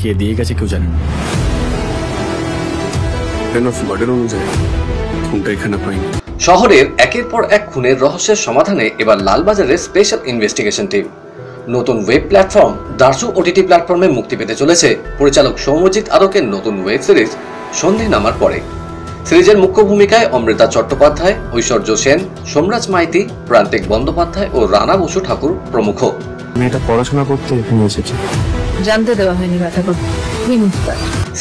কে দিয়ে গেছে কেউ জানে না। শহরের একের পর এক খুনের রহস্যের সমাধানে এবার লালবাজারের স্পেশাল ইনভেস্টিগেশন টিম। নতুন ওয়েব প্ল্যাটফর্ম দারসু ওটিটি প্ল্যাটফর্মে মুক্তি পেতে চলেছে পরিচালক সৌম্যজিৎ আরকের নতুন ওয়েব সিরিজ সন্ধে নামার পরে। সিরিজের মুখ্য ভূমিকায় অমৃতা চট্টোপাধ্যায়, ঐশ্বর্য সেন, সোমরাজ মাইতি, প্রান্তিক বন্দ্যোপাধ্যায় ও রানা বসু ঠাকুর প্রমুখ। মেয়েটা পড়াশোনা করতে এখানে এসেছে, জানতে দেওয়া হয়নি ব্যথা করতে।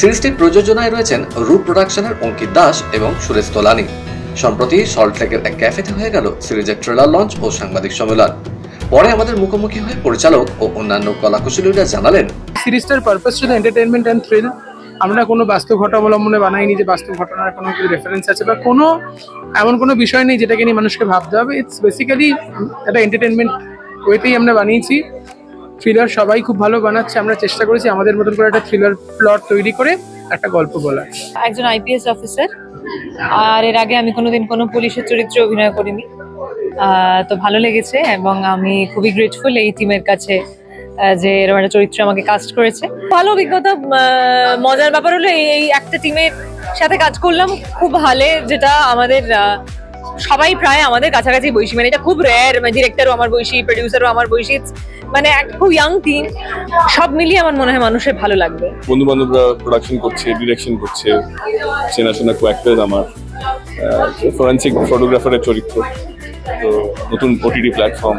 সিরিজটির প্রযোজনায় রয়েছেন রূপ প্রোডাকশনের অঙ্কিত দাস এবং সুরেশ তোলানি। সম্প্রতি সল্টলেকের এক ক্যাফেতে হয়ে গেল সিরিজের ট্রেলার লঞ্চ ও সাংবাদিক সম্মেলন। পরে আমাদের মুখোমুখি হয়ে পরিচালক ও অন্যান্য কলাকুশলীরা জানালেন, সিরিজটার পারপাস ছিল এন্টারটেইনমেন্ট অ্যান্ড থ্রিল। আমরা কোনো বাস্তব ঘটনা অবলম্বনে বানাইনি যে বাস্তব ঘটনার কোনো রেফারেন্স আছে বা কোনো এমন কোনো বিষয় নেই যেটাকে নিয়ে মানুষকে ভাবতে হবে। ইটস বেসিক্যালি একটা এন্টারটেনমেন্ট ওয়েতেই আমরা বানিয়েছি। থ্রিলার সবাই খুব ভালো বানাচ্ছে, আমরা চেষ্টা করেছি আমাদের মতন করে একটা থ্রিলার প্লট তৈরি করে একটা গল্প বলার। একজন আইপিএস অফিসার, আর এর আগে আমি কোনোদিন কোনো পুলিশের চরিত্রে অভিনয় করিনি, তো ভালো লেগেছে এবং আমি খুবই গ্রেটফুল এই টিমের কাছে যে এরকম একটা চরিত্র আমাকে কাস্ট করেছে। ভালো অভিজ্ঞতা। মজার ব্যাপার হলো এই একটা টিমের সাথে কাজ করলাম খুব ভালো, যেটা আমাদের সবাই প্রায় আমাদের কাছাকাছি বয়সী, মানে এটা খুব রেয়ার। ডিরেক্টরও আমার বয়সী, প্রডিউসারও আমার বয়সী, মানে একটা খুব ইয়াং টিম। সব মিলিয়ে আমার মনে হয় মানুষের ভালো লাগবে। বন্ধু বান্ধবরা প্রোডাকশন করছে, ডিরেকশন করছে, চেনাশোনা কো অ্যাক্টর আমার, ফরেন্সিক ফটোগ্রাফারের চরিত্র, তো নতুন ওটিটি প্ল্যাটফর্ম,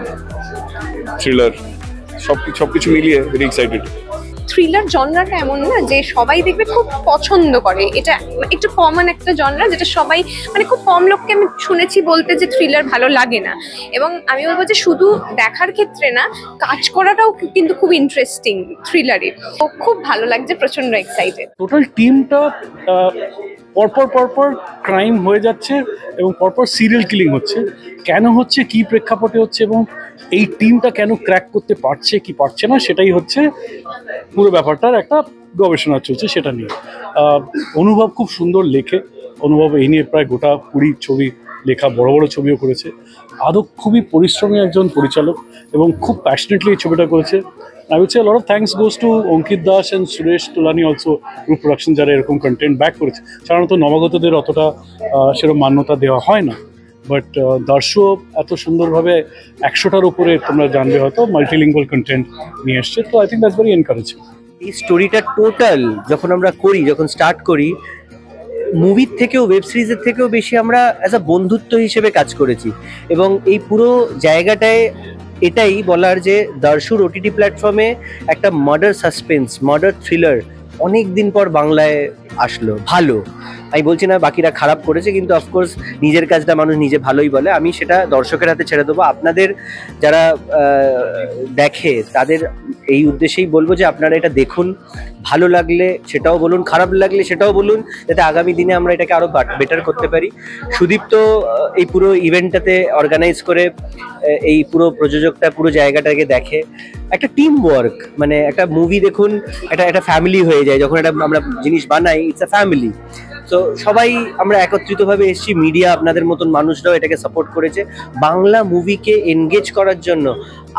থ্রিলার, সবকিছু মিলিয়ে ভেরি এক্সাইটেড। থ্রিলার জনরাটা এমন না যে সবাই দেখবে খুব পছন্দ করে, এটা একটু কমন একটা জনরা যেটা সবাই মানে খুব কম লোককে আমি শুনেছি বলতে যে থ্রিলার ভালো লাগে না। এবং আমি বলবো যে শুধু দেখার ক্ষেত্রে না, কাজ করাটাও কিন্তু খুব ইন্টারেস্টিং থ্রিলারে। তো খুব ভালো লাগছে, প্রচন্ড এক্সাইটেড। টোটাল টিমটা পরপর ক্রাইম হয়ে যাচ্ছে এবং পরপর সিরিয়াল কিলিং হচ্ছে। কেন হচ্ছে, কি প্রেক্ষাপটে হচ্ছে এবং এই টিমটা কেন ক্র্যাক করতে পারছে কি পারছে না, সেটাই হচ্ছে পুরো ব্যাপারটার একটা গবেষণা চলছে সেটা নিয়ে। অনুভব খুব সুন্দর লেখে, অনুভব এই নিয়ে প্রায় গোটা 20 ছবি লেখা, বড় বড় ছবিও করেছে। আদৌ খুবই পরিশ্রমী একজন পরিচালক এবং খুব প্যাশনেটলি এই ছবিটা করেছে। I would say a lot of thanks goes to Ankit Das and Suresh Tolani also, Roop Production, যারা এরকম কন্টেন্ট ব্যাক করেছে। সাধারণত নবাগতদের অতটা সেরকম মান্যতা দেওয়া হয় না, বাট দর্শক এত সুন্দরভাবে 100টার উপরে তোমরা জানবে হয়তো মাল্টিলিঙ্গুয়াল কন্টেন্ট নিয়ে এসছে। তো I think that's very encouraging. এই স্টোরিটা টোটাল যখন আমরা করি, যখন স্টার্ট করি, মুভির থেকেও ওয়েব সিরিজের থেকেও বেশি আমরা অ্যাজ আ বন্ধুত্ব হিসেবে কাজ করেছি। এবং এই পুরো জায়গাটায় এটাই বলার যে দারসুর ওটিটি প্ল্যাটফর্মে একটা মার্ডার সাসপেন্স, মার্ডার থ্রিলার অনেক দিন পর বাংলায় আসলো। ভালো, আমি বলছি না বাকিরা খারাপ করেছে, কিন্তু অফকোর্স নিজের কাজটা মানুষ নিজে ভালোই বলে। আমি সেটা দর্শকের হাতে ছেড়ে দেবো। আপনাদের যারা দেখে তাদের এই উদ্দেশ্যেই বলবো যে আপনারা এটা দেখুন, ভালো লাগলে সেটাও বলুন, খারাপ লাগলে সেটাও বলুন, যাতে আগামী দিনে আমরা এটাকে আরও বেটার করতে পারি। সুদীপ্ত এই পুরো ইভেন্টটাতে অর্গানাইজ করে এই পুরো প্রযোজকটা পুরো জায়গাটাকে দেখে। একটা টিম ওয়ার্ক, মানে একটা মুভি দেখুন, একটা ফ্যামিলি হয়ে যায় যখন একটা আমরা জিনিস বানাই, ইটস আ ফ্যামিলি। তো সবাই আমরা একত্রিতভাবে এসেছি, মিডিয়া আপনাদের মতন মানুষরাও এটাকে সাপোর্ট করেছে। বাংলা মুভিকে এনগেজ করার জন্য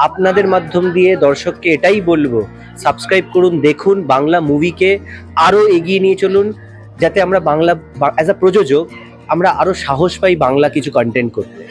আপনাদের মাধ্যম দিয়ে দর্শককে এটাই বলবো, সাবস্ক্রাইব করুন, দেখুন, বাংলা মুভিকে আরও এগিয়ে নিয়ে চলুন, যাতে আমরা বাংলা অ্যাজ আ প্রযোজক আমরা আরও সাহস পাই বাংলা কিছু কন্টেন্ট করতে।